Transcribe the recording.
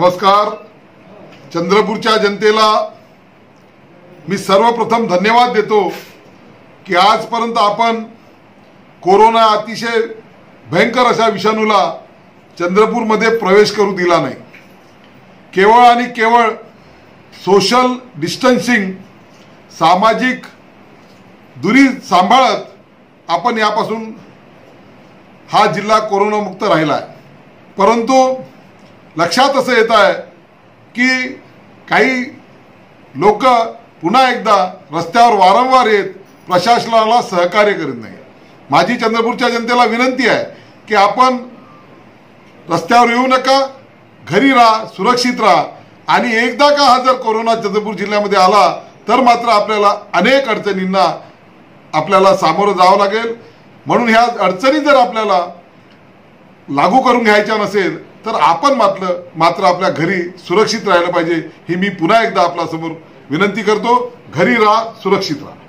नमस्कार. चंद्रपूरच्या जनतेला मी सर्वप्रथम धन्यवाद देतो की आजपर्यंत आपण कोरोना अतिशय भयंकर अशा विषाणूला चंद्रपूरमध्ये प्रवेश करू दिला नाही. केवळ आणि केवळ सोशल डिस्टन्सिंग, सामाजिक दूरी सांभाळत आपण यापासून हा जिल्हा कोरोनामुक्त राहिला आहे. परंतु लक्षात असं येत आहे की काही लोक पुन्हा एकदा रस्त्यावर वारंवार येत प्रशासनाला सहकार्य करीत नाही. माझी चंद्रपूरच्या जनतेला विनंती आहे की आपण रस्त्यावर येऊ नका, घरी राहा, सुरक्षित राहा. आणि एकदा का हा जर कोरोना चंद्रपूर जिल्ह्यामध्ये आला तर मात्र आपल्याला अनेक अडचणींना आपल्याला सामोरं जावं लागेल. म्हणून ह्या अडचणी जर आपल्याला लागू करून घ्यायच्या नसेल तर आपण मात्र आपल्या घरी सुरक्षित राहायला पाहिजे. ही मी पुन्हा एकदा आपल्या समोर विनंती करतो. घरी राहा, सुरक्षित राहा.